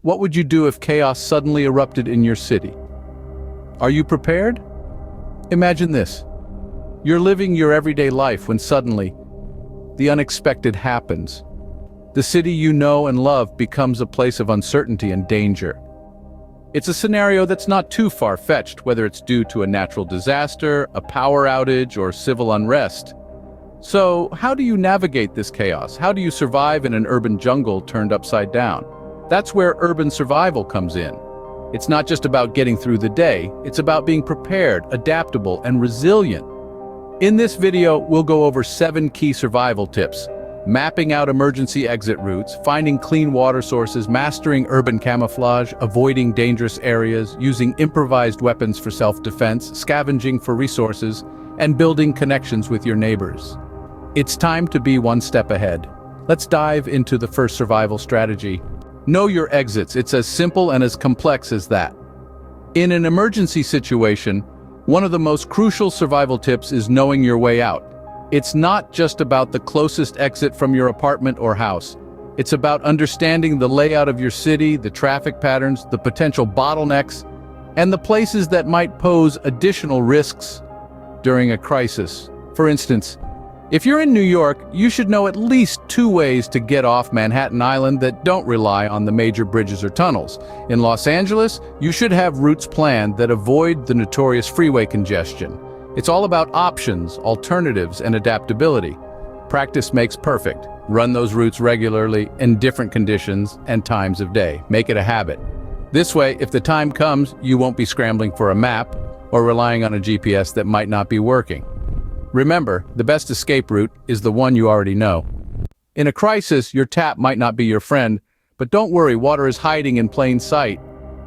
What would you do if chaos suddenly erupted in your city? Are you prepared? Imagine this. You're living your everyday life when suddenly, the unexpected happens. The city you know and love becomes a place of uncertainty and danger. It's a scenario that's not too far-fetched, whether it's due to a natural disaster, a power outage, or civil unrest. So, how do you navigate this chaos? How do you survive in an urban jungle turned upside down? That's where urban survival comes in. It's not just about getting through the day, it's about being prepared, adaptable, and resilient. In this video, we'll go over 7 key survival tips: mapping out emergency exit routes, finding clean water sources, mastering urban camouflage, avoiding dangerous areas, using improvised weapons for self-defense, scavenging for resources, and building connections with your neighbors. It's time to be one step ahead. Let's dive into the first survival strategy. Know your exits. It's as simple and as complex as that. In an emergency situation, one of the most crucial survival tips is knowing your way out. It's not just about the closest exit from your apartment or house. It's about understanding the layout of your city, the traffic patterns, the potential bottlenecks, and the places that might pose additional risks during a crisis. For instance, if you're in New York, you should know at least 2 ways to get off Manhattan Island that don't rely on the major bridges or tunnels. In Los Angeles, you should have routes planned that avoid the notorious freeway congestion. It's all about options, alternatives, and adaptability. Practice makes perfect. Run those routes regularly in different conditions and times of day. Make it a habit. This way, if the time comes, you won't be scrambling for a map or relying on a GPS that might not be working. Remember, the best escape route is the one you already know. In a crisis, your tap might not be your friend, but don't worry, water is hiding in plain sight.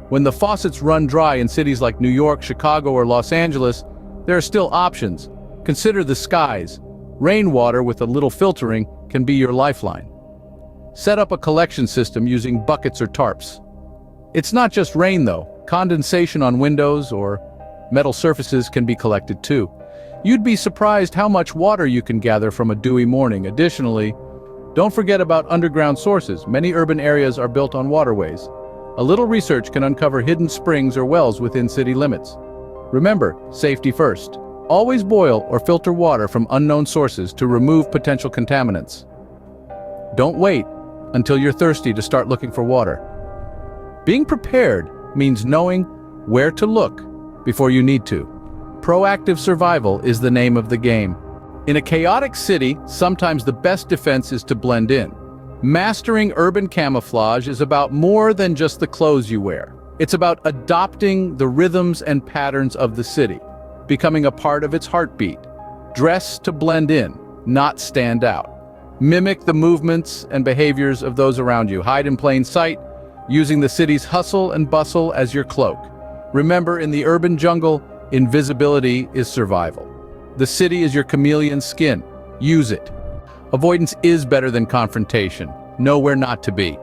When the faucets run dry in cities like New York, Chicago, or Los Angeles, there are still options. Consider the skies. Rainwater with a little filtering can be your lifeline. Set up a collection system using buckets or tarps. It's not just rain though. Condensation on windows or metal surfaces can be collected too. You'd be surprised how much water you can gather from a dewy morning. Additionally, don't forget about underground sources. Many urban areas are built on waterways. A little research can uncover hidden springs or wells within city limits. Remember, safety first. Always boil or filter water from unknown sources to remove potential contaminants. Don't wait until you're thirsty to start looking for water. Being prepared means knowing where to look before you need to. Proactive survival is the name of the game. In a chaotic city, sometimes the best defense is to blend in. Mastering urban camouflage is about more than just the clothes you wear. It's about adopting the rhythms and patterns of the city, becoming a part of its heartbeat. Dress to blend in, not stand out. Mimic the movements and behaviors of those around you. Hide in plain sight, using the city's hustle and bustle as your cloak. Remember, in the urban jungle, invisibility is survival. The city is your chameleon skin. Use it. Avoidance is better than confrontation. Know where not to be.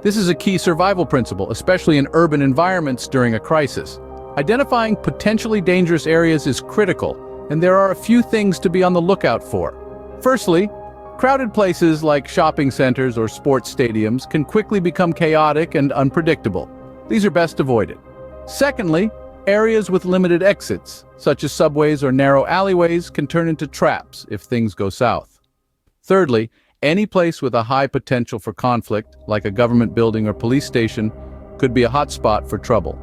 This is a key survival principle, especially in urban environments during a crisis. Identifying potentially dangerous areas is critical, and there are a few things to be on the lookout for. Firstly, crowded places like shopping centers or sports stadiums can quickly become chaotic and unpredictable. These are best avoided. Secondly, areas with limited exits, such as subways or narrow alleyways, can turn into traps if things go south. Thirdly, any place with a high potential for conflict, like a government building or police station, could be a hotspot for trouble.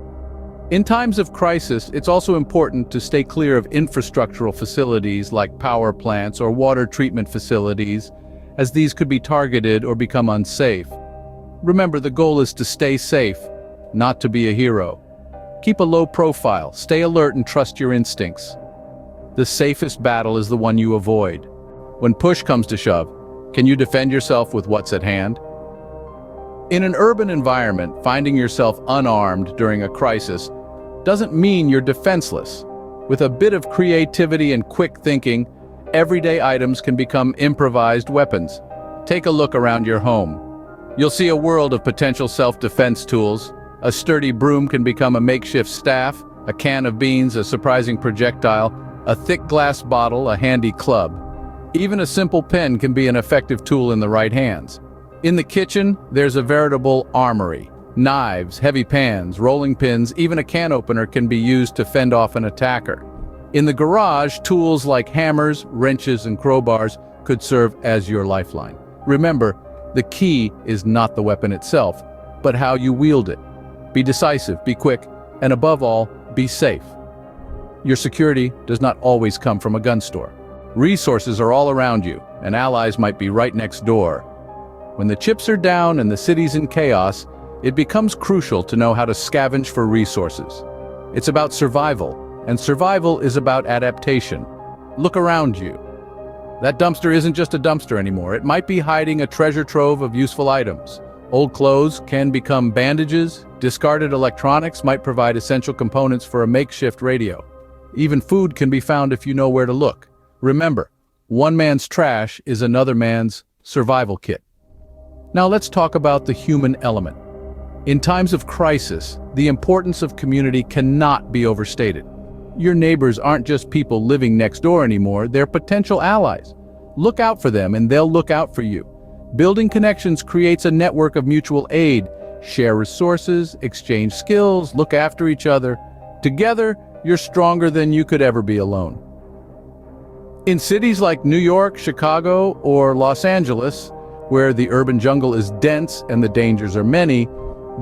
In times of crisis, it's also important to stay clear of infrastructural facilities like power plants or water treatment facilities, as these could be targeted or become unsafe. Remember, the goal is to stay safe, not to be a hero. Keep a low profile, stay alert, and trust your instincts. The safest battle is the one you avoid. When push comes to shove, can you defend yourself with what's at hand? In an urban environment, finding yourself unarmed during a crisis doesn't mean you're defenseless. With a bit of creativity and quick thinking, everyday items can become improvised weapons. Take a look around your home. You'll see a world of potential self-defense tools. A sturdy broom can become a makeshift staff, a can of beans, a surprising projectile, a thick glass bottle, a handy club. Even a simple pen can be an effective tool in the right hands. In the kitchen, there's a veritable armory. Knives, heavy pans, rolling pins, even a can opener can be used to fend off an attacker. In the garage, tools like hammers, wrenches, and crowbars could serve as your lifeline. Remember, the key is not the weapon itself, but how you wield it. Be decisive, be quick, and above all, be safe. Your security does not always come from a gun store. Resources are all around you, and allies might be right next door. When the chips are down and the city's in chaos, it becomes crucial to know how to scavenge for resources. It's about survival, and survival is about adaptation. Look around you. That dumpster isn't just a dumpster anymore. It might be hiding a treasure trove of useful items. Old clothes can become bandages. Discarded electronics might provide essential components for a makeshift radio. Even food can be found if you know where to look. Remember, one man's trash is another man's survival kit. Now let's talk about the human element. In times of crisis, the importance of community cannot be overstated. Your neighbors aren't just people living next door anymore, they're potential allies. Look out for them and they'll look out for you. Building connections creates a network of mutual aid. Share resources, exchange skills, look after each other. Together, you're stronger than you could ever be alone. In cities like New York, Chicago, or Los Angeles, where the urban jungle is dense and the dangers are many,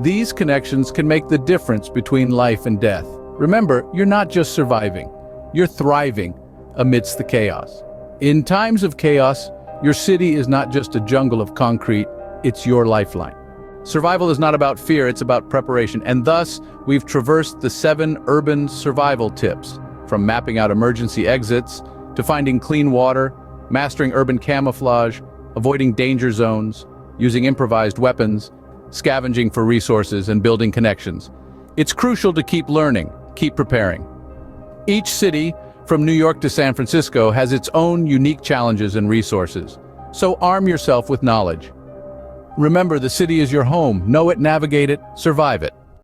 these connections can make the difference between life and death. Remember, you're not just surviving, you're thriving amidst the chaos. In times of chaos, your city is not just a jungle of concrete, it's your lifeline. Survival is not about fear, it's about preparation, and thus, we've traversed the 7 urban survival tips, from mapping out emergency exits, to finding clean water, mastering urban camouflage, avoiding danger zones, using improvised weapons, scavenging for resources, and building connections. It's crucial to keep learning, keep preparing. Each city, from New York to San Francisco, has its own unique challenges and resources. So arm yourself with knowledge. Remember, the city is your home. Know it, navigate it, survive it.